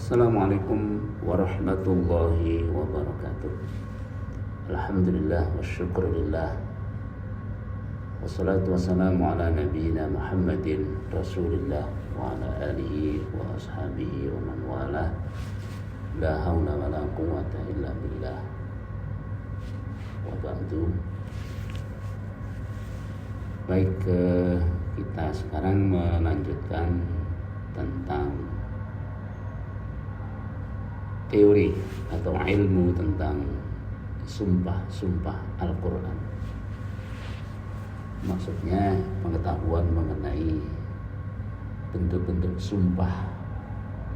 Assalamualaikum warahmatullahi wabarakatuh. Alhamdulillah wa syukurillah. Wassalatu wassalamu ala nabiyyina Muhammadin Rasulillah wa ala alihi wa ashabihi wa man wala. La hawla wa la quwwata illa billah. Wa ba'du. Baik, kita sekarang melanjutkan tentang teori atau ilmu tentang sumpah Al-Quran. Maksudnya pengetahuan mengenai bentuk-bentuk sumpah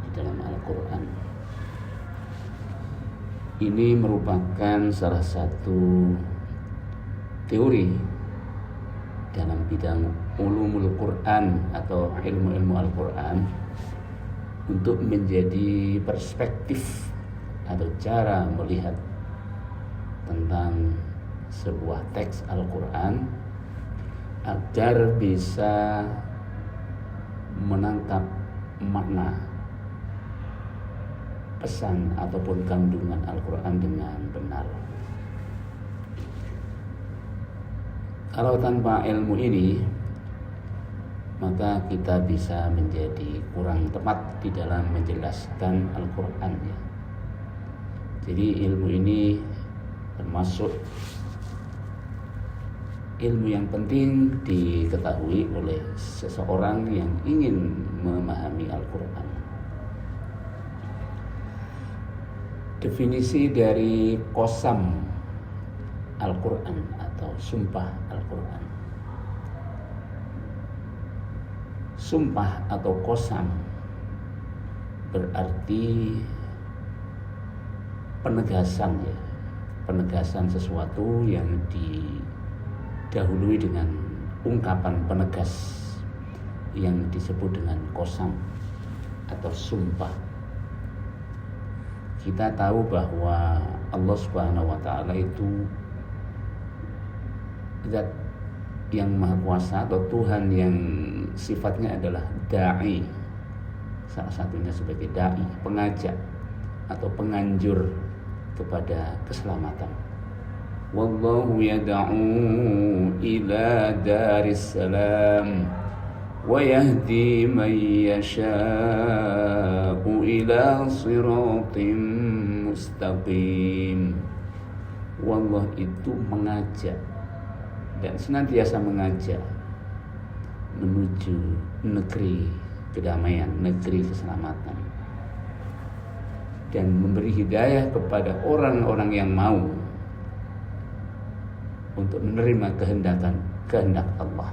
di dalam Al-Quran. Ini merupakan salah satu teori dalam bidang ulumul Quran atau ilmu-ilmu Al-Quran untuk menjadi perspektif atau cara melihat tentang sebuah teks Al-Quran agar bisa menangkap makna pesan ataupun kandungan Al-Quran dengan benar. Kalau tanpa ilmu ini, maka kita bisa menjadi kurang tepat di dalam menjelaskan Al-Quran ya. Jadi ilmu ini termasuk ilmu yang penting diketahui oleh seseorang yang ingin memahami Al-Quran. Definisi dari qasam Al-Quran atau sumpah Al-Quran. Sumpah atau qasam berarti penegasan ya, penegasan sesuatu yang didahului dengan ungkapan penegas yang disebut dengan qasam atau sumpah. Kita tahu bahwa Allah Subhanahu wa taala itu zat yang maha kuasa atau Tuhan yang sifatnya adalah da'i, salah satunya sebagai da'i, pengajak atau penganjur kepada keselamatan. Wallahu yad'u ila daris salam wa yahdi man yasha'u ila siratim mustaqim. Wallah itu mengajak dan senantiasa mengajak menuju negeri kedamaian, negeri keselamatan, dan memberi hidayah kepada orang-orang yang mau untuk menerima kehendak Allah,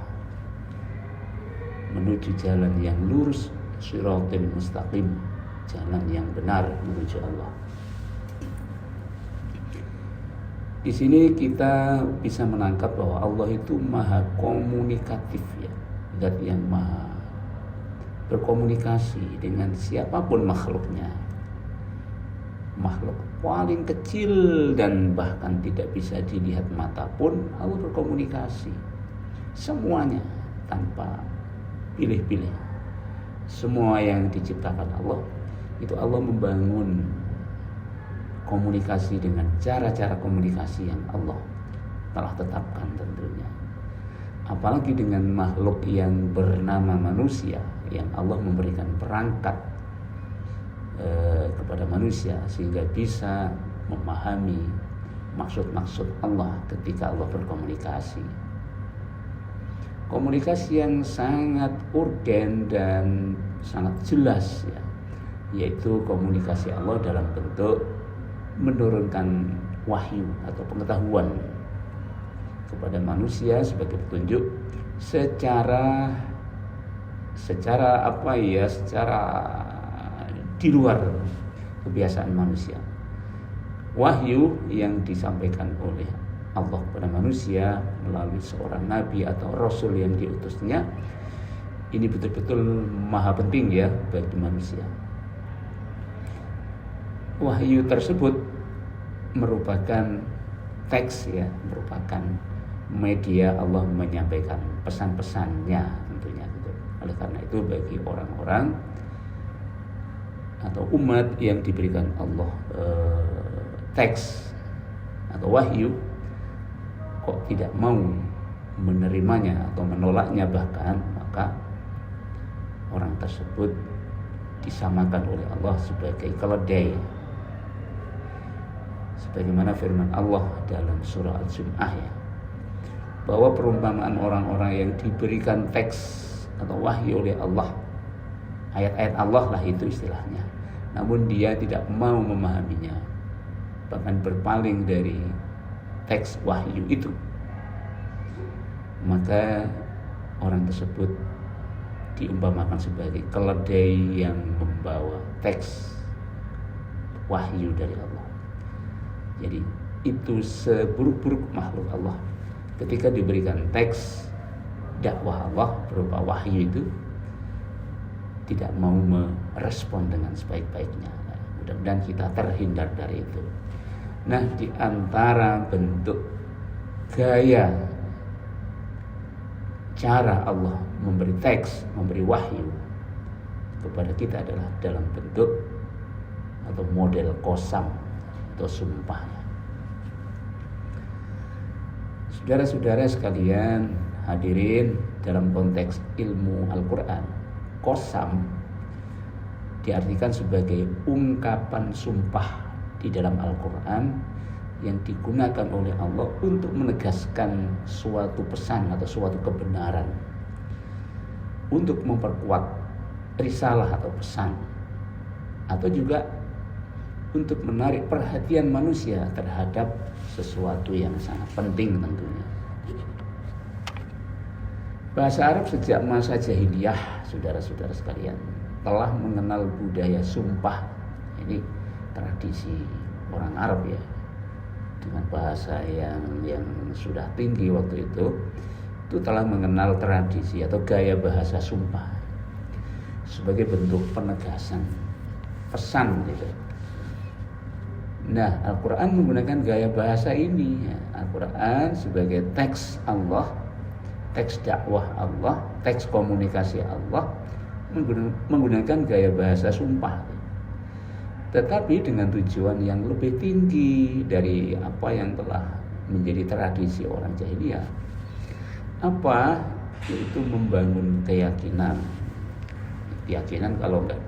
menuju jalan yang lurus, shiratal mustaqim, jalan yang benar menuju Allah. Di sini kita bisa menangkap bahwa Allah itu maha komunikatif ya, zat yang maha berkomunikasi dengan siapapun makhluknya. Makhluk paling kecil dan bahkan tidak bisa dilihat mata pun Allah berkomunikasi. Semuanya tanpa pilih-pilih. Semua yang diciptakan Allah itu Allah membangun komunikasi dengan cara-cara komunikasi yang Allah telah tetapkan tentunya. Apalagi dengan makhluk yang bernama manusia, yang Allah memberikan perangkat kepada manusia sehingga bisa memahami maksud-maksud Allah ketika Allah berkomunikasi. Komunikasi yang sangat urgen dan sangat jelas ya, yaitu komunikasi Allah dalam bentuk menurunkan wahyu atau pengetahuan kepada manusia sebagai petunjuk secara di luar kebiasaan manusia. Wahyu yang disampaikan oleh Allah kepada manusia melalui seorang nabi atau rasul yang diutusnya, ini betul-betul maha penting ya bagi manusia. Wahyu tersebut merupakan teks ya, merupakan media Allah menyampaikan pesan-pesannya tentunya gitu. Oleh karena itu bagi orang-orang atau umat yang diberikan Allah teks atau wahyu kok tidak mau menerimanya atau menolaknya, bahkan maka orang tersebut disamakan oleh Allah sebagai keledai, sebagaimana firman Allah dalam surah Al-Jum'ah ya, bahwa perumpamaan orang-orang yang diberikan teks atau wahyu oleh Allah, ayat-ayat Allah lah itu istilahnya, namun dia tidak mau memahaminya, bahkan berpaling dari teks wahyu itu, maka orang tersebut diumpamakan sebagai keledai yang membawa teks wahyu dari Allah. Jadi itu seburuk-buruk makhluk Allah, ketika diberikan teks dakwah Allah berupa wahyu itu tidak mau merespon dengan sebaik-baiknya. Mudah-mudahan kita terhindar dari itu. Nah, di antara bentuk gaya cara Allah memberi teks, memberi wahyu kepada kita adalah dalam bentuk atau model qasam atau sumpah. Saudara-saudara sekalian, hadirin, dalam konteks ilmu Al-Quran, qasam diartikan sebagai ungkapan sumpah di dalam Al-Quran yang digunakan oleh Allah untuk menegaskan suatu pesan atau suatu kebenaran, untuk memperkuat risalah atau pesan, atau juga untuk menarik perhatian manusia terhadap sesuatu yang sangat penting tentunya. Bahasa Arab sejak masa jahiliyah, saudara-saudara sekalian, telah mengenal budaya sumpah. Ini tradisi orang Arab ya, dengan bahasa yang sudah tinggi waktu itu telah mengenal tradisi atau gaya bahasa sumpah sebagai bentuk penegasan pesan gitu. Nah, Al-Quran menggunakan gaya bahasa ini ya. Al-Quran sebagai teks Allah, teks dakwah Allah, teks komunikasi Allah, menggunakan gaya bahasa sumpah, tetapi dengan tujuan yang lebih tinggi dari apa yang telah menjadi tradisi orang jahiliyah. Apa? Yaitu membangun keyakinan. Keyakinan kalau nggak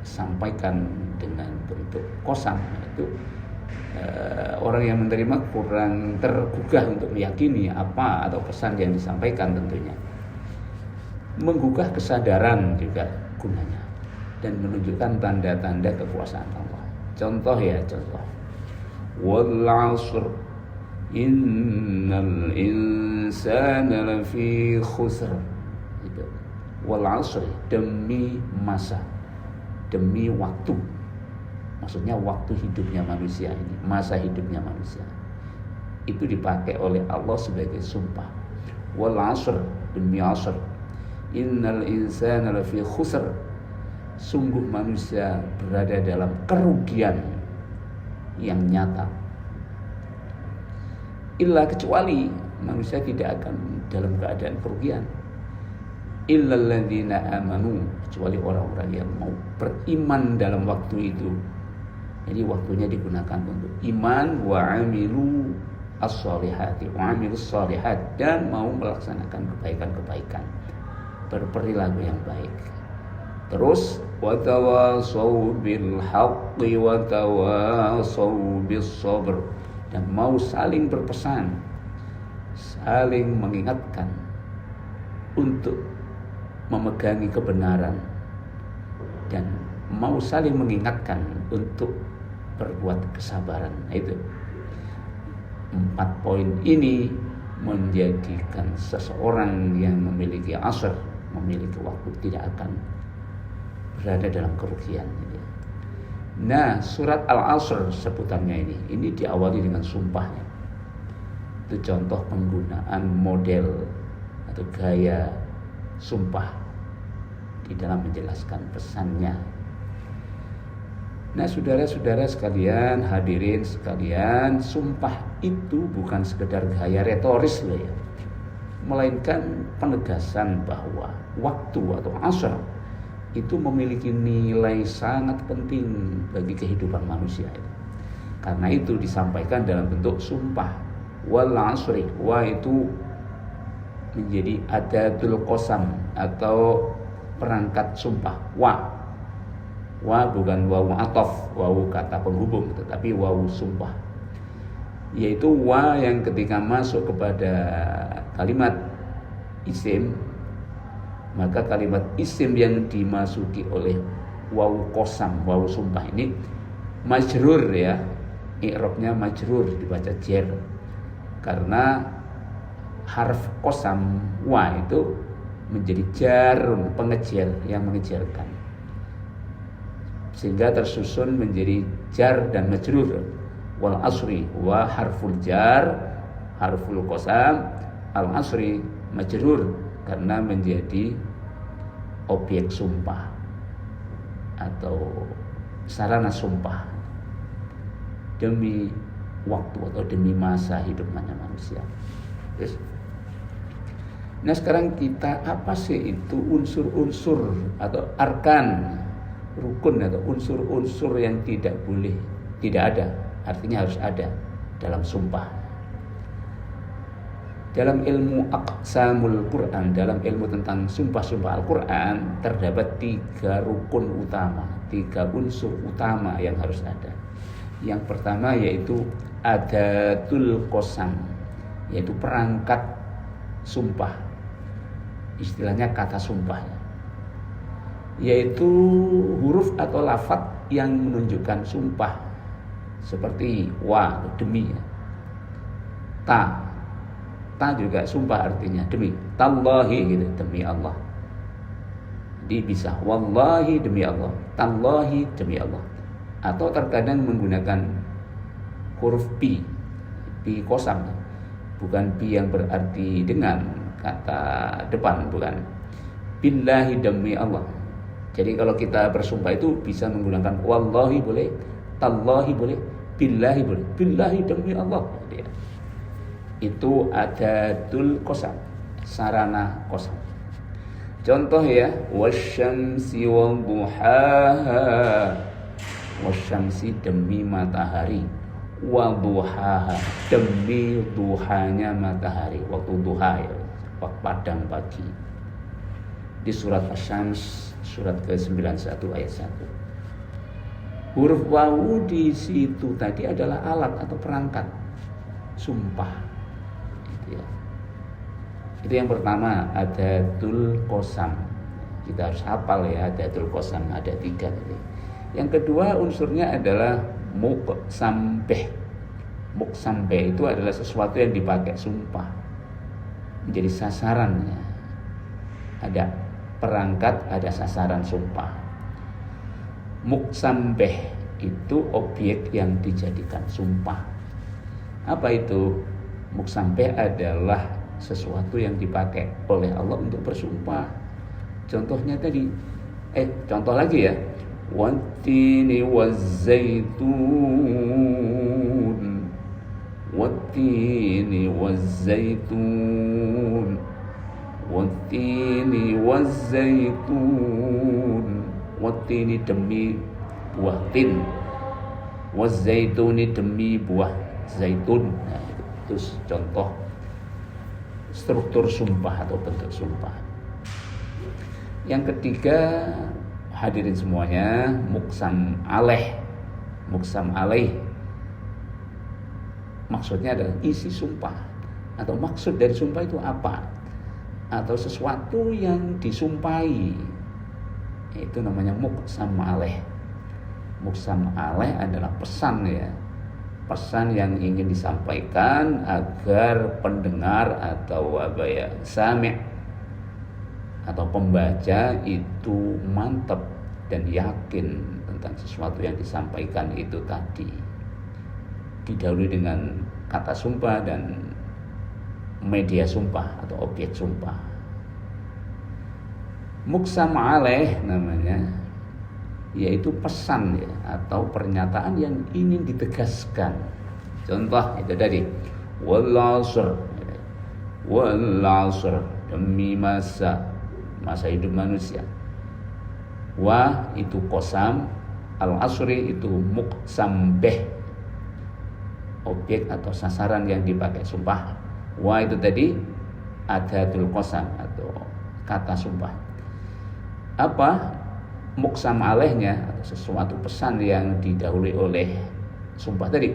disampaikan dengan bentuk qasam, itu orang yang menerima kurang tergugah untuk meyakini apa atau pesan yang disampaikan tentunya. Menggugah kesadaran juga gunanya, dan menunjukkan tanda-tanda kekuasaan Allah. Contoh. Wal 'ashr innal insana lafi khusr. Itu. Wal 'ashr, demi masa, demi waktu. Maksudnya waktu hidupnya manusia ini, masa hidupnya manusia. Itu dipakai oleh Allah sebagai sumpah. Wal 'ashr, demi 'ashr. Innal insana lafi khusr. Sungguh manusia berada dalam kerugian yang nyata. Illa, kecuali manusia tidak akan dalam keadaan kerugian. Illal ladzina amanu, kecuali orang-orang yang mau beriman dalam waktu itu. Jadi waktunya digunakan untuk iman, wa amilu as-solihati, wa amilus solihat, dan mau melaksanakan kebaikan-kebaikan, berperilaku yang baik. Terus watawasau bil haqqi watawasau bis sabr, dan mau saling berpesan, saling mengingatkan untuk memegangi kebenaran, dan mau saling mengingatkan untuk berbuat kesabaran. Nah, itu 4 poin ini menjadikan seseorang yang memiliki asr, memiliki waktu, tidak akan berada dalam kerugian. Nah, surat Al-Asr sebutannya ini diawali dengan sumpahnya. Itu contoh penggunaan model atau gaya sumpah di dalam menjelaskan pesannya. Nah, saudara-saudara sekalian, hadirin sekalian, sumpah itu bukan sekedar gaya retoris loh ya, melainkan penegasan bahwa waktu atau asr itu memiliki nilai sangat penting bagi kehidupan manusia itu. Karena itu disampaikan dalam bentuk sumpah. Wal 'asri, wa itu menjadi adatul qasam atau perangkat sumpah. Wa bukan wawu ataf, wawu kata penghubung, tetapi wawu sumpah. Yaitu wa yang ketika masuk kepada kalimat isim, maka kalimat isim yang dimasuki oleh wawu qasam, wawu sumpah ini majrur ya. I'rabnya majrur, dibaca jar. Karena harf qasam wa itu menjadi jarun, pengejar yang mengejarkan, sehingga tersusun menjadi jar dan majrur. Wal asri wa harful jar, harful qasam, al asri majrur karena menjadi objek sumpah atau sarana sumpah demi waktu atau demi masa hidupnya manusia. Yes. Nah sekarang kita apa sih itu unsur-unsur atau arkan, rukun atau unsur-unsur yang tidak ada, artinya harus ada dalam sumpah. Dalam ilmu aqsamul Quran, dalam ilmu tentang sumpah-sumpah Al-Quran terdapat 3 rukun utama, 3 unsur utama yang harus ada. Yang pertama yaitu adatul qasam, yaitu perangkat sumpah, istilahnya kata sumpah, yaitu huruf atau lafaz yang menunjukkan sumpah, seperti wa demi, ta juga sumpah artinya demi, tallahi gitu, demi Allah. Jadi bisa wallahi demi Allah, tallahi demi Allah. Atau terkadang menggunakan huruf pi qasam, bukan pi yang berarti dengan kata depan, bukan. Billahi demi Allah. Jadi kalau kita bersumpah itu bisa menggunakan wallahi boleh, tallahi boleh, billahi boleh. Billahi demi Allah. Itu adatul qasam, sarana qasam. Contoh ya, wasyamsi wadduhaha, wasyamsi demi matahari, wadduhaha demi duhanya matahari, waktu duha ya, waktu padang pagi. Di surat Asy-Syams surat ke-91 ayat 1. Huruf wawu di situ tadi adalah alat atau perangkat sumpah. Itu yang pertama, adatul qasam. Kita harus hafal ya, adatul qasam ada 3 tadi. Yang kedua unsurnya adalah muqsambih. Muqsambih itu adalah sesuatu yang dipakai sumpah, menjadi sasarannya. Ada perangkat, ada sasaran sumpah. Muqsambih itu objek yang dijadikan sumpah. Apa itu? Muqsambih adalah sesuatu yang dipakai oleh Allah untuk bersumpah. Contohnya tadi, contoh lagi ya. Wattini wazzaitun, wattini wazzaitun, wattini wazzaitun. Wattini demi buah tin, wazzaituni demi buah zaitun. Nah, itu contoh struktur sumpah atau bentuk sumpah. Yang ketiga, hadirin semuanya, muqsam alaih. Muqsam alaih maksudnya adalah isi sumpah, atau maksud dari sumpah itu apa, atau sesuatu yang disumpahi, itu namanya muqsam alaih. Muqsam alaih adalah pesan ya, pesan yang ingin disampaikan agar pendengar atau sami' atau pembaca itu mantap dan yakin tentang sesuatu yang disampaikan itu tadi. Didahului dengan kata sumpah dan media sumpah atau objek sumpah. Muqsam alaih namanya, yaitu pesan ya, atau pernyataan yang ingin ditegaskan. Contoh itu tadi, wal 'asr, wal 'asr demi masa hidup manusia. Wa itu qasam, al-asri itu muqsam bih, objek atau sasaran yang dipakai sumpah. Wa itu tadi adatul qasam atau kata sumpah. Apa muqsam alaihnya atau sesuatu pesan yang didahului oleh sumpah tadi?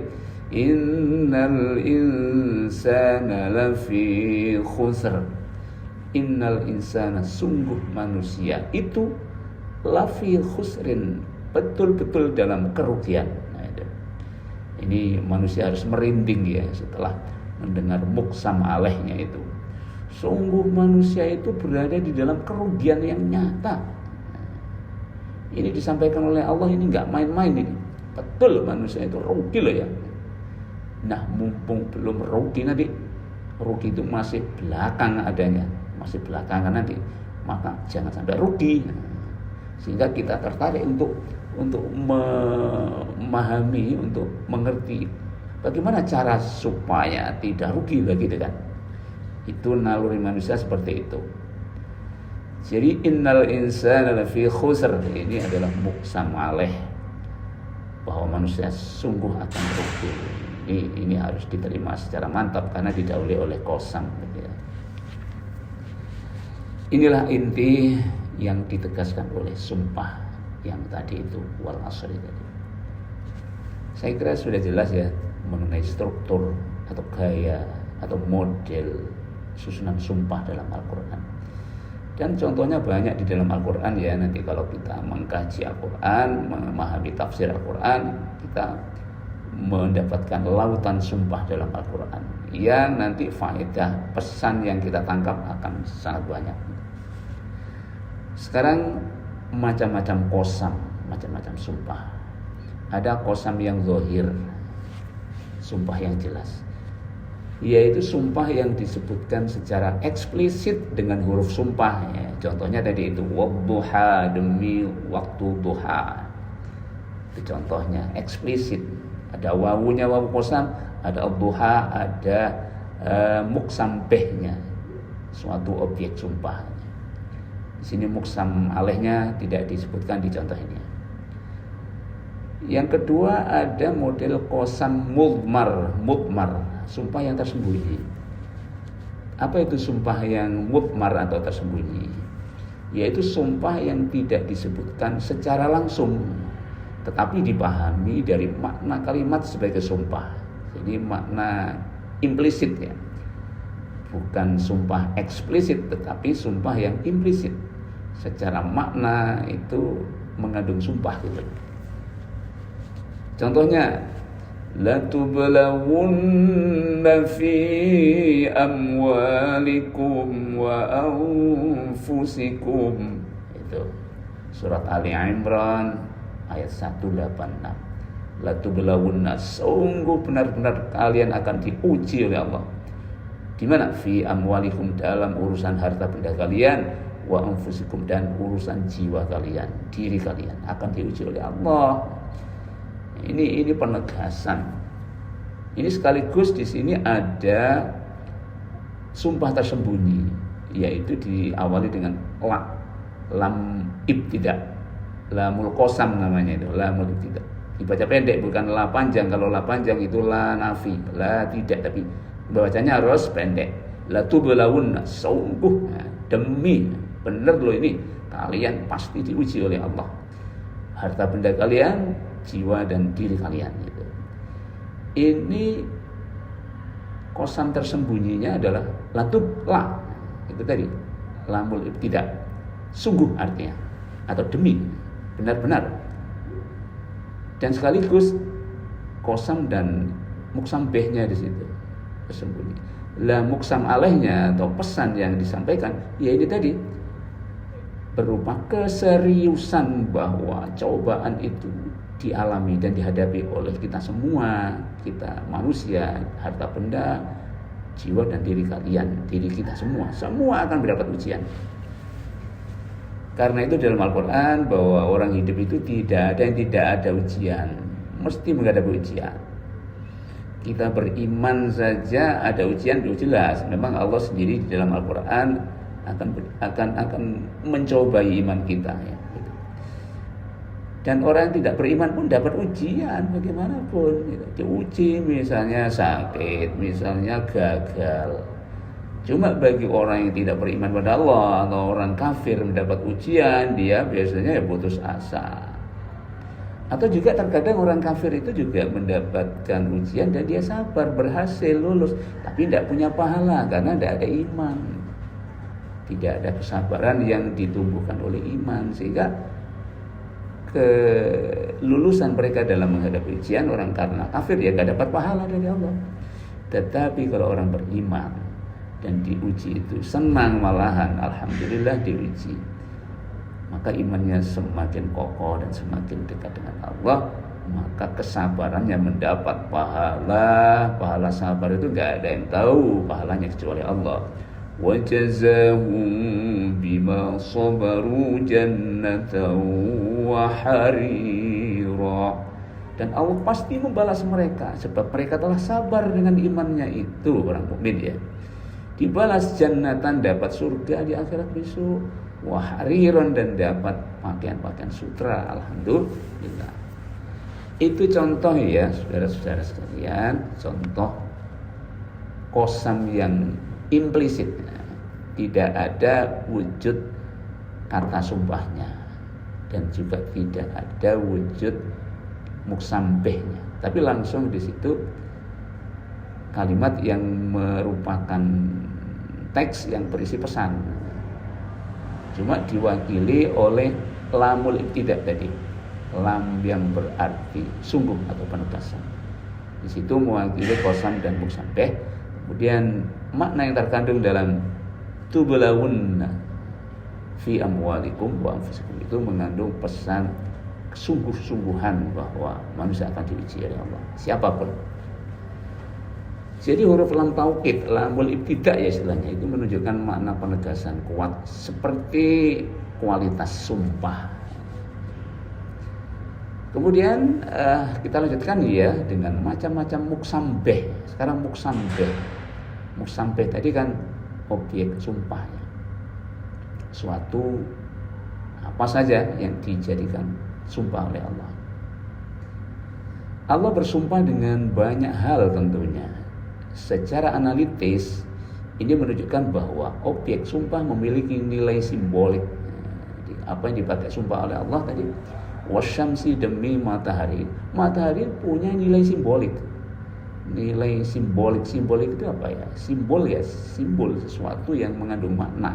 Innal insana lafi khusr. Innal insana, sungguh manusia itu lafi khusrin, betul-betul dalam kerugian. Nah, ini manusia harus merinding ya setelah mendengar muqsam alaihnya itu. Sungguh manusia itu berada di dalam kerugian yang nyata. Ini disampaikan oleh Allah, ini nggak main-main ini. Betul manusia itu rugi loh ya. Nah, mumpung belum rugi, nanti rugi itu masih belakang adanya, masih belakangan nanti, maka jangan sampai rugi. Sehingga kita tertarik untuk memahami, untuk mengerti bagaimana cara supaya tidak rugi lagi kan. Itu naluri manusia seperti itu. Jadi innal insana lafi khusr, ini adalah muqsam alaih, bahwa manusia sungguh akan rugi. Ini harus diterima secara mantap karena didahului oleh qasam. Inilah inti yang ditegaskan oleh sumpah yang tadi itu, wal asri tadi. Saya kira sudah jelas ya mengenai struktur atau gaya atau model susunan sumpah dalam Al-Quran. Dan contohnya banyak di dalam Al-Quran ya. Nanti kalau kita mengkaji Al-Quran, memahami tafsir Al-Quran, kita mendapatkan lautan sumpah dalam Al-Quran yang nanti faedah pesan yang kita tangkap akan sangat banyak. Sekarang macam-macam qasam, macam-macam sumpah. Ada qasam yang zahir, sumpah yang jelas, yaitu sumpah yang disebutkan secara eksplisit dengan huruf sumpah ya. Contohnya tadi itu wadduha, demi waktu duha. Itu contohnya eksplisit. Ada wawunya, wawu qasam, ada ad-duha, ada muqsam bihnya, suatu objek sumpah. Di sini muqsam alaihnya tidak disebutkan di contoh ini. Yang kedua ada model qasam mudmar, sumpah yang tersembunyi. Apa itu sumpah yang mudmar atau tersembunyi? Yaitu sumpah yang tidak disebutkan secara langsung, tetapi dipahami dari makna kalimat sebagai sumpah. Jadi makna implisit ya, bukan sumpah eksplisit, tetapi sumpah yang implisit. Secara makna itu mengandung sumpah gitu. Contohnya, la tublawunna fi amwalikum wa anfusikum. Itu surat Ali Imran ayat 186. La tublawunna, sungguh benar-benar kalian akan diuji oleh Allah. Di mana? Fi amwalikum, dalam urusan harta benda kalian, wa anfusikum, dan urusan jiwa kalian, diri kalian akan diuji oleh Allah. Ini penegasan. Ini sekaligus di sini ada sumpah tersembunyi, yaitu diawali dengan lam ibtidak, lamul qasam namanya itu, lamul ibtidak. Dibaca pendek, bukan la panjang. Kalau la panjang itu la nafi, la tidak, tapi bacanya harus pendek. La tublawunna, sungguh, demi, benar loh ini kalian pasti diuji oleh Allah. Harta benda kalian, jiwa dan diri kalian gitu. Ini qasam tersembunyinya adalah la, itu tadi lamul ibtidak, sungguh artinya, atau demi, benar-benar. Dan sekaligus qasam dan muqsam bihnya di situ tersembunyi. La muqsam alaihnya atau pesan yang disampaikan ya ini tadi, berupa keseriusan bahwa cobaan itu dialami dan dihadapi oleh kita semua, kita manusia, harta benda, jiwa dan diri kalian, diri kita semua akan mendapat ujian. Karena itu dalam Al-Quran bahwa orang hidup itu tidak ada yang tidak ada ujian, mesti menghadapi ujian. Kita beriman saja ada ujian, itu jelas. Memang Allah sendiri di dalam Al-Quran akan mencobai iman kita ya. Dan orang yang tidak beriman pun dapat ujian bagaimanapun. Gitu. Diuji misalnya sakit, misalnya gagal. Cuma bagi orang yang tidak beriman pada Allah atau orang kafir mendapat ujian, dia biasanya ya putus asa. Atau juga terkadang orang kafir itu juga mendapatkan ujian dan dia sabar, berhasil, lulus, tapi tidak punya pahala karena tidak ada iman. Tidak ada kesabaran yang ditumbuhkan oleh iman, sehingga kelulusan mereka dalam menghadapi ujian orang karena kafir ya gak dapat pahala dari Allah. Tetapi kalau orang beriman dan diuji itu senang, malahan alhamdulillah diuji, maka imannya semakin kokoh dan semakin dekat dengan Allah, maka kesabarannya mendapat pahala. Pahala sabar itu gak ada yang tahu pahalanya kecuali Allah. وَجَزَاهُمْ بِمَا صَبَرُوا جَنَّةً وَحَرِيرًا. Dan Allah pasti membalas mereka sebab mereka telah sabar dengan imannya itu, orang mukmin ya. Dibalas jannatan, dapat surga di akhirat besok, wahariron, dan dapat pakaian-pakaian sutra. Alhamdulillah. Itu contoh ya saudara-saudara sekalian, contoh qasam yang implisit, tidak ada wujud kata sumpahnya dan juga tidak ada wujud muksambehnya, tapi langsung di situ kalimat yang merupakan teks yang berisi pesan, cuma diwakili oleh lamul ibtidak tadi, lam yang berarti sungguh atau penegasan. Di situ mewakili qasam dan muksambeh. Kemudian makna yang terkandung dalam tublawunna fi amwalikum wa anfusikum itu mengandung pesan kesungguh-sungguhan bahwa manusia akan diuji oleh Allah, siapapun. Jadi huruf lam taukid, lamul ibtidak ya istilahnya, itu menunjukkan makna penegasan kuat seperti kualitas sumpah. Kemudian kita lanjutkan ya dengan macam-macam muksambeh. Sekarang muksambeh. Muksambeh tadi kan objek sumpahnya, suatu apa saja yang dijadikan sumpah oleh Allah. Allah bersumpah dengan banyak hal tentunya. Secara analitis ini menunjukkan bahwa objek sumpah memiliki nilai simbolik. Apa yang dipakai sumpah oleh Allah tadi, wasyamsi, demi matahari. Matahari punya nilai simbolik. Nilai simbolik itu apa ya? Simbol ya, simbol sesuatu yang mengandung makna.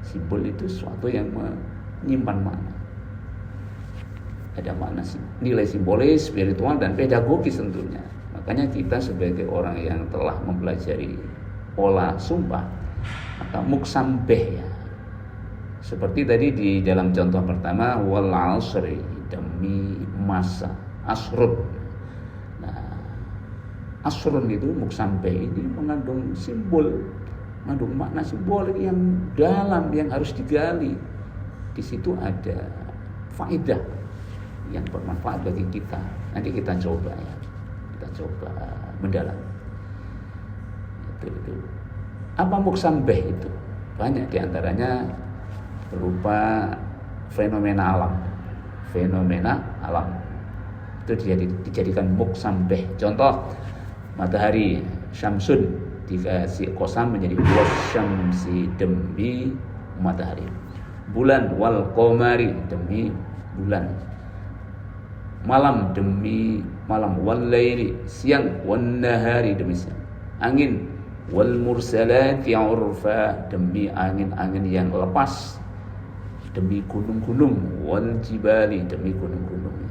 Simbol itu sesuatu yang menyimpan makna. Ada makna nilai simbolis, spiritual dan pedagogis tentunya. Makanya kita sebagai orang yang telah mempelajari pola sumpah, maka muksambeh ya. Seperti tadi di dalam contoh pertama, wal asri, demi masa, asrun. Asrun itu muksambeh ini mengandung simbol, mengandung makna simbolik yang dalam yang harus digali. Di situ ada faedah yang bermanfaat bagi kita. Nanti kita coba ya, kita coba mendalam. Itu. Apa muksambeh itu? Banyak diantaranya berupa fenomena alam. Fenomena alam itu dijadikan muksambeh. Contoh, matahari, syamsun, dikasih qasam menjadi wasyamsi, demi matahari. Bulan, wal qamari, demi bulan. Malam, demi malam. Wal laili, siang. Wan nahari, demi siang. Angin, wal mursalati urfa, demi angin-angin yang lepas. Demi gunung-gunung. Wal jibali, demi gunung-gunung.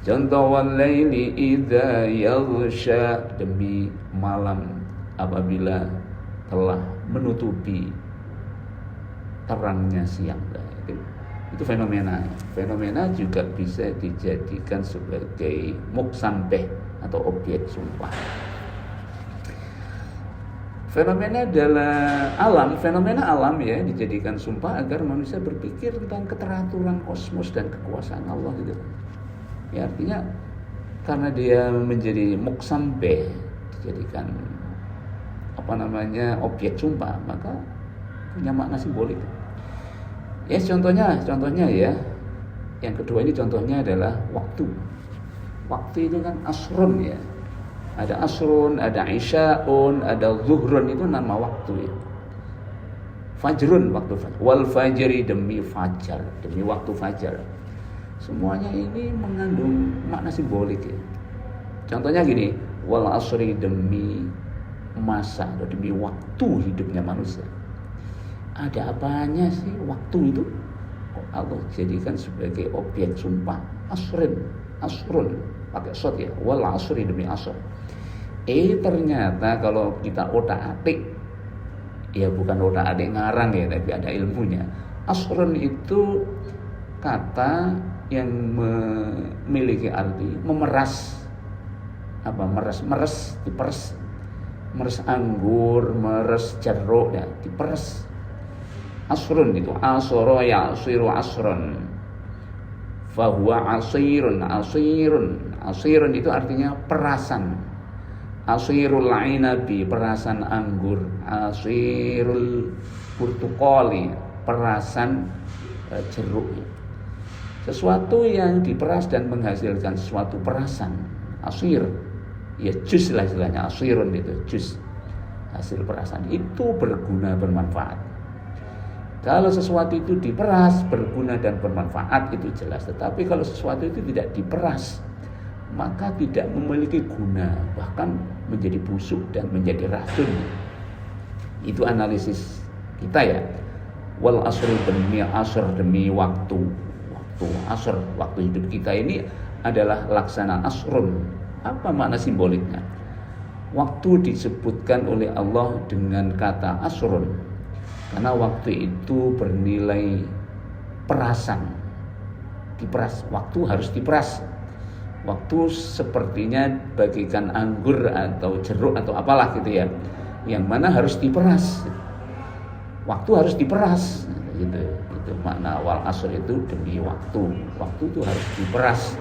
Contoh, wal laili idza yaghsha, demi malam apabila telah menutupi terangnya siang. Itu fenomena. Fenomena juga bisa dijadikan sebagai muksambeh atau objek sumpah. Fenomena alam ya dijadikan sumpah agar manusia berpikir tentang keteraturan kosmos dan kekuasaan Allah gitu. Ya, artinya karena dia menjadi muksambeh, dijadikan objek sumpah, maka punya makna simbolik. Ya contohnya ya, Yang kedua ini contohnya adalah waktu. Waktu itu kan asrun ya. Ada asrun, ada isya'un, ada zuhrun, itu nama waktu ya. Fajrun, waktu fajar. Wal fajri, demi fajar, demi waktu fajar. Semuanya ini mengandung makna simbolik ya. Contohnya gini, wal asri, demi masa atau demi waktu hidupnya manusia. Ada apanya sih waktu itu? Allah jadikan sebagai objek sumpah. Asrun, pakai shot ya. Wal asri, demi asr. Ternyata kalau kita otak-atik, ya bukan otak-atik ngarang ya, tapi ada ilmunya. Asrun itu kata yang memiliki arti memeras. Apa? Diperes. Meres anggur, meres jeruk ya, diperes. Asrun itu asoro ya'siru asrun. Fahuwa asirun. Asirun itu artinya perasan. Asirul inabi, perasan anggur. Asirul burtukoli, perasan jeruk. Sesuatu yang diperas dan menghasilkan sesuatu perasan. Asir, ya jus lah istilahnya. Asirun itu jus, hasil perasan. Itu berguna, bermanfaat. Kalau sesuatu itu diperas, berguna dan bermanfaat, itu jelas. Tetapi kalau sesuatu itu tidak diperas, maka tidak memiliki guna, bahkan menjadi busuk dan menjadi racun. Itu analisis kita ya. Wal asri, demi asr, demi waktu asr, waktu hidup kita ini adalah laksana asrun. Apa makna simboliknya? Waktu disebutkan oleh Allah dengan kata asrun karena waktu itu bernilai perasan, diperas. Waktu harus diperas. Waktu sepertinya bagikan anggur atau jeruk atau apalah gitu ya, yang mana harus diperas. Waktu harus diperas gitu. Itu makna wal asr itu demi waktu. Waktu itu harus diperas.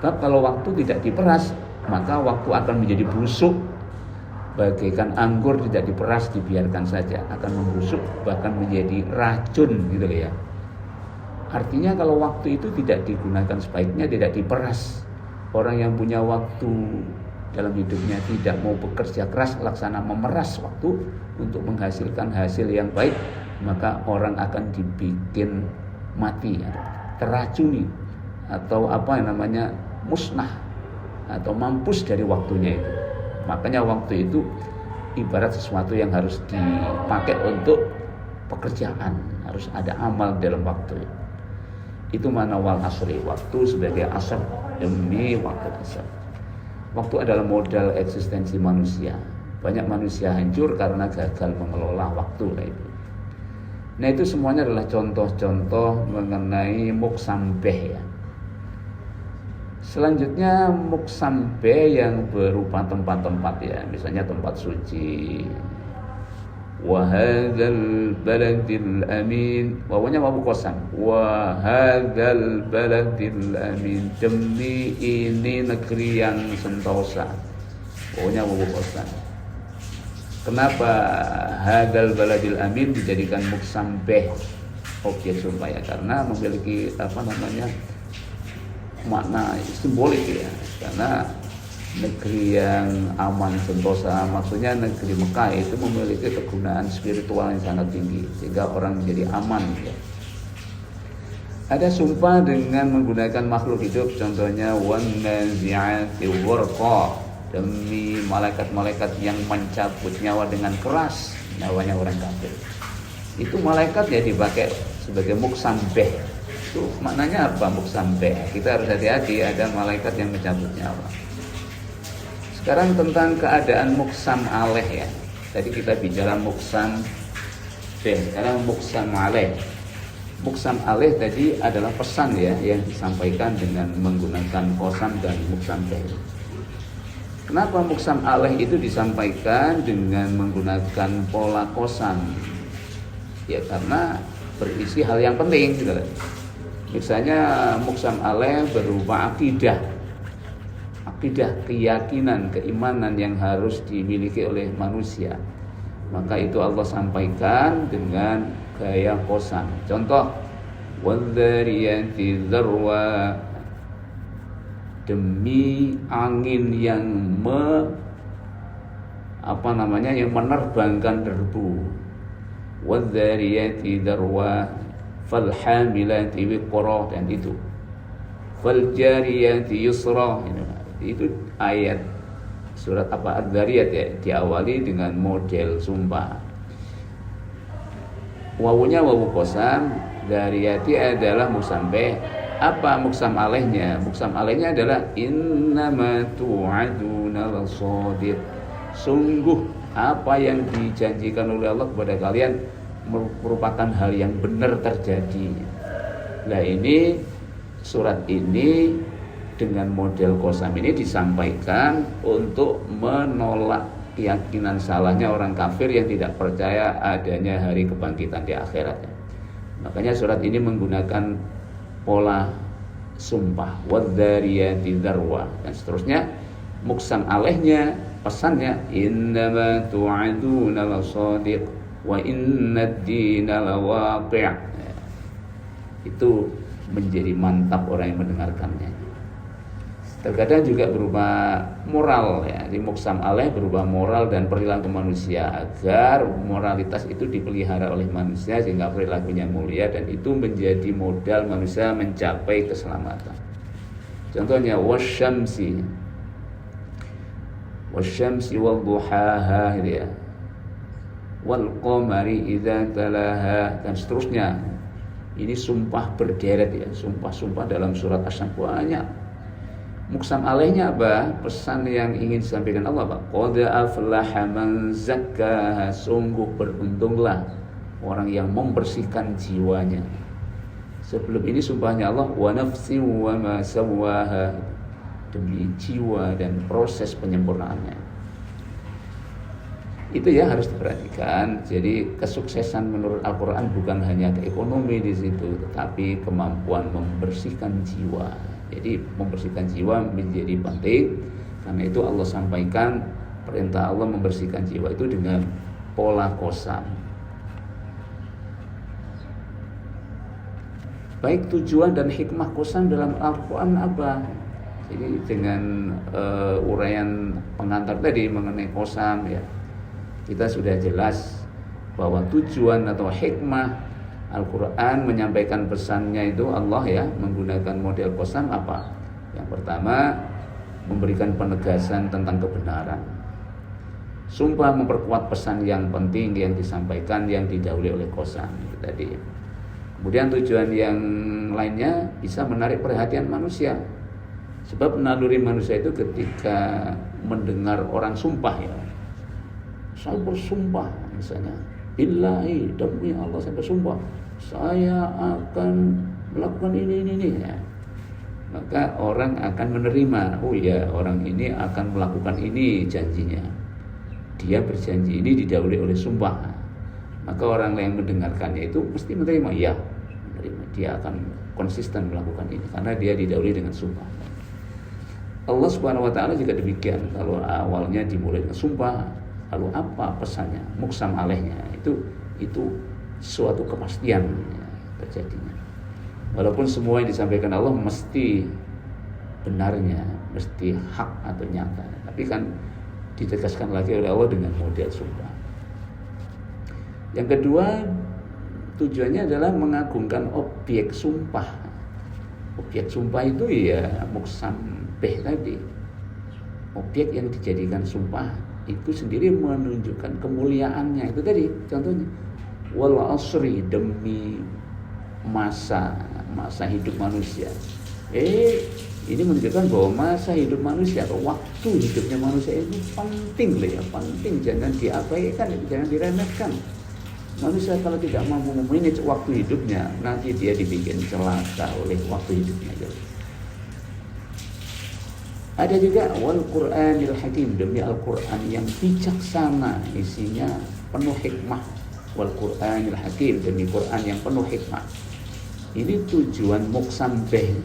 Sebab kalau waktu tidak diperas, maka waktu akan menjadi busuk. Bagaikan anggur tidak diperas, dibiarkan saja akan membusuk, bahkan menjadi racun gitu ya. Artinya kalau waktu itu tidak digunakan sebaiknya, tidak diperas. Orang yang punya waktu dalam hidupnya tidak mau bekerja keras, laksana memeras waktu untuk menghasilkan hasil yang baik, maka orang akan dibikin mati, terracuni, atau apa yang namanya musnah, atau mampus dari waktunya itu. Makanya waktu itu ibarat sesuatu yang harus dipakai untuk pekerjaan, harus ada amal dalam waktu. Itu mana wal asri, waktu sebagai asr, demi waktu asr. Waktu adalah modal eksistensi manusia. Banyak manusia hancur karena gagal mengelola waktu itu. Nah, itu semuanya adalah contoh-contoh mengenai muksambeh ya. Selanjutnya muksambeh yang berupa tempat-tempat ya, misalnya tempat suci. Wa hadzal baladil amin, wawanya wawu qasam. Wa hadzal baladil amin, demi ini negeri yang sentosa. Wawanya wawu qasam. Kenapa hadzal baladil amin dijadikan muksambeh, objek sumpah ya? Karena memiliki makna simbolik ya. Karena negeri yang aman sentosa, maksudnya negeri Mekah itu memiliki kegunaan spiritual yang sangat tinggi sehingga orang menjadi aman ya. Ada sumpah dengan menggunakan makhluk hidup, contohnya wan nazi'ati ghurqa, demi malaikat-malaikat yang mencabut nyawa dengan keras, nyawanya orang kafir. Itu malaikat ya dipakai sebagai muksambeh. Itu maknanya apa muksambeh? Kita harus hati-hati, ada malaikat yang mencabut nyawa. Sekarang tentang keadaan muksam aleh ya. Tadi kita bicara muksam beh, sekarang muksam aleh. Muksam aleh tadi adalah pesan ya yang disampaikan dengan menggunakan qasam dan muksam beh. Kenapa muksam aleh itu disampaikan dengan menggunakan pola qasam? Ya karena berisi hal yang penting gitu. Misalnya muksam aleh berupa akidah, keyakinan, keimanan yang harus dimiliki oleh manusia. Maka itu Allah sampaikan dengan gaya qasam. Contoh, wadzariyati dzarwa, demi angin yang yang menerbangkan debu. Wadzariyati dzarwa falhamilati wiqra, dan itu faljariyati yusra. Itu ayat surat Adz-Dzariyat ya, diawali dengan model sumpah. Wawunya wawu qasam, dzariyati adalah muqsam bih. Apa muqsam alaihnya? Muqsam alaihnya adalah innama tu'aduna lasadiq. Sungguh apa yang dijanjikan oleh Allah kepada kalian merupakan hal yang benar terjadi. Nah, ini surat ini dengan model qasam ini disampaikan untuk menolak keyakinan salahnya orang kafir yang tidak percaya adanya hari kebangkitan di akhirat. Makanya surat ini menggunakan pola sumpah, wadzariyati dzarwa, dan seterusnya. Muqsam alaihnya, pesannya innama tu'aduna lasadiq wa innad dina lawaqi'. Itu menjadi mantap orang yang mendengarkannya. Terkadang juga berupa moral ya. Di muqsam alaih berupa moral dan perilaku manusia, agar moralitas itu dipelihara oleh manusia sehingga perilakunya mulia, dan itu menjadi modal manusia mencapai keselamatan. Contohnya wasyamsi wal duhaha gitu ya, wal qamari idza talaha, dan seterusnya. Ini sumpah berderet ya, sumpah-sumpah dalam surat Asy-Syams banyak. Muqsam alaihnya apa? Pesan yang ingin disampaikan Allah apa? Qad aflaha man zakkaha, sungguh beruntunglah orang yang membersihkan jiwanya. Sebelum ini sumpahnya Allah, wa nafsi wa ma sawwaha, demi jiwa dan proses penyempurnaannya. Itu ya harus diperhatikan. Jadi kesuksesan menurut Al-Quran bukan hanya ke ekonomi di situ, tetapi kemampuan membersihkan jiwa. Jadi membersihkan jiwa menjadi penting. Karena itu Allah sampaikan perintah Allah membersihkan jiwa itu dengan pola qasam. Baik tujuan dan hikmah qasam dalam Al-Quran apa? Jadi dengan uraian pengantar tadi mengenai qasam ya, kita sudah jelas bahwa tujuan atau hikmah Al-Quran menyampaikan pesannya itu Allah ya menggunakan model qasam apa? Yang pertama, memberikan penegasan tentang kebenaran. Sumpah memperkuat pesan yang penting yang disampaikan, yang didahului oleh qasam itu tadi. Kemudian tujuan yang lainnya bisa menarik perhatian manusia. Sebab naluri manusia itu ketika mendengar orang sumpah ya, saya bersumpah misalnya, billahi, demi Allah saya bersumpah, saya akan melakukan ini ya. Maka orang akan menerima, oh ya orang ini akan melakukan ini janjinya. Dia berjanji ini didahului oleh sumpah. Maka orang yang mendengarkannya itu mesti menerima, ya menerima. Dia akan konsisten melakukan ini karena dia didahului dengan sumpah. Allah Subhanahu wa taala juga demikian. Kalau awalnya dimulai dengan sumpah, lalu apa pesannya? Muqsam alaihnya itu suatu kepastian ya, terjadinya. Walaupun semua yang disampaikan Allah mesti benarnya, mesti hak atau nyata, tapi kan ditegaskan lagi oleh Allah dengan model sumpah. Yang kedua, tujuannya adalah mengagungkan objek sumpah. Objek sumpah itu ya muqsam bih tadi. Objek yang dijadikan sumpah itu sendiri menunjukkan kemuliaannya. Itu tadi contohnya, wal asri, demi masa hidup manusia. Ini menunjukkan bahwa masa hidup manusia atau waktu hidupnya manusia itu penting loh ya, penting, jangan diabaikan, jangan diremehkan. Manusia kalau tidak mampu memanage waktu hidupnya, nanti dia dibikin celaka oleh waktu hidupnya. Ada juga wal Qur'anil Hakim, demi Al-Quran yang bijaksana, isinya penuh hikmah. Wal Qur'anil Hakim, demi Quran yang penuh hikmah. Ini tujuan muqsam bih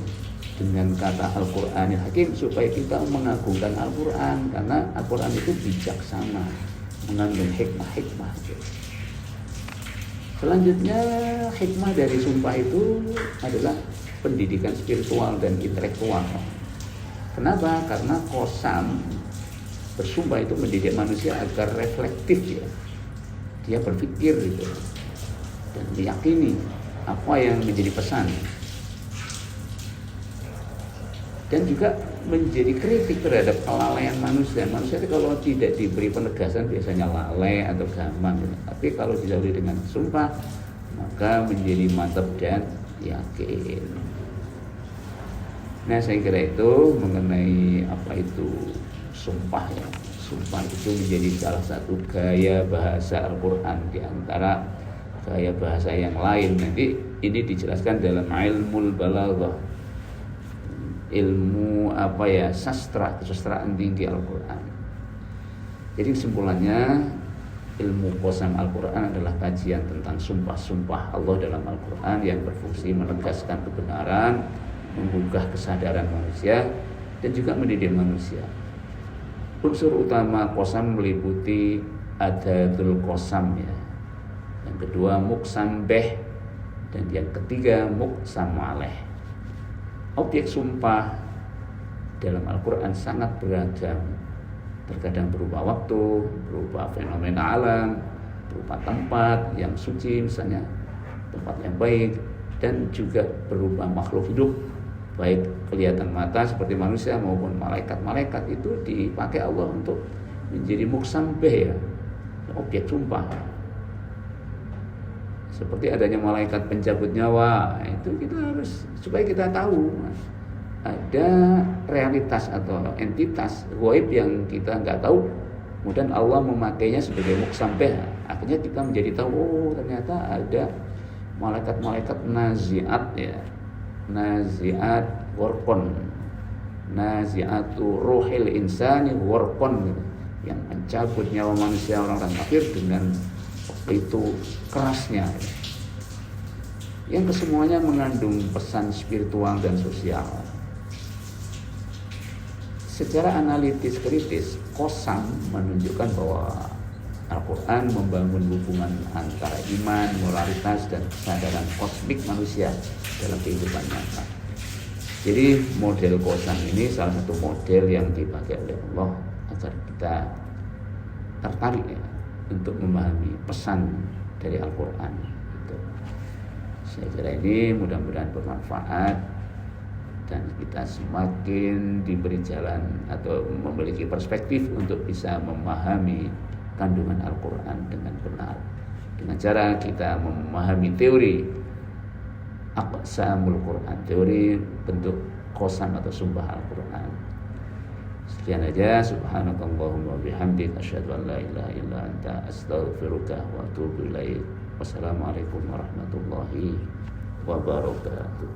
dengan kata Al-Qur'anil Hakim, supaya kita mengagungkan Al-Quran, karena Al-Quran itu bijaksana, mengandung hikmah-hikmah. Selanjutnya hikmah dari sumpah itu adalah pendidikan spiritual dan intelektual. Kenapa? Karena qasam bersumpah itu mendidik manusia agar reflektif ya. Dia berpikir gitu dan meyakini apa yang menjadi pesan. Dan juga menjadi kritik terhadap kelalaian manusia. Manusia itu kalau tidak diberi penegasan biasanya lalai atau gampang gitu. Tapi kalau didahului dengan sumpah maka menjadi mantap dan yakin. Nah, saya kira itu mengenai apa itu sumpah ya. Sumpah itu menjadi salah satu gaya bahasa Al-Quran di antara gaya bahasa yang lain. Nanti ini dijelaskan dalam ilmul balaghah, ilmu apa ya, sastra, kesusastraan tinggi Al-Quran. Jadi kesimpulannya ilmu qasam Al-Quran adalah kajian tentang sumpah-sumpah Allah dalam Al-Quran yang berfungsi menegaskan kebenaran, menggugah kesadaran manusia dan juga mendidik manusia. Unsur utama qasam meliputi adatul qasam ya. Yang kedua muqsam bih dan yang ketiga muqsam alaih. Objek sumpah dalam Al-Quran sangat beragam. Terkadang berupa waktu, berupa fenomena alam, berupa tempat yang suci misalnya, tempat yang baik, dan juga berupa makhluk hidup, baik kelihatan mata seperti manusia maupun malaikat-malaikat itu dipakai Allah untuk menjadi muqsam bih ya, objek sumpah. Seperti adanya malaikat pencabut nyawa, itu kita harus supaya kita tahu ada realitas atau entitas ghaib yang kita nggak tahu, kemudian Allah memakainya sebagai muqsam bih. Akhirnya kita menjadi tahu, oh ternyata ada malaikat-malaikat naziat ya, naziat warqon, naziatu ruhil insani warqon, yang mencabut nyawa manusia orang-orang kafir dengan itu kerasnya, yang kesemuanya mengandung pesan spiritual dan sosial. Secara analitis kritis, qasam menunjukkan bahwa Al-Quran membangun hubungan antara iman, moralitas, dan kesadaran kosmik manusia dalam kehidupan nyata. Jadi model qasam ini salah satu model yang dipakai oleh Allah agar kita tertarik ya, untuk memahami pesan dari Al-Quran. Gitu. Saya kira ini mudah-mudahan bermanfaat dan kita semakin diberi jalan atau memiliki perspektif untuk bisa memahami kandungan Al-Quran dengan benar, dengan cara kita memahami teori aqsamul Quran, teori bentuk qasam atau sumpah Al-Quran. Sekian aja. Subhanakallahumma bihamdik asyhadu an la ilaha illa anta astaghfiruka wa atubu ilaik. Wassalamualaikum warahmatullahi wabarakatuh.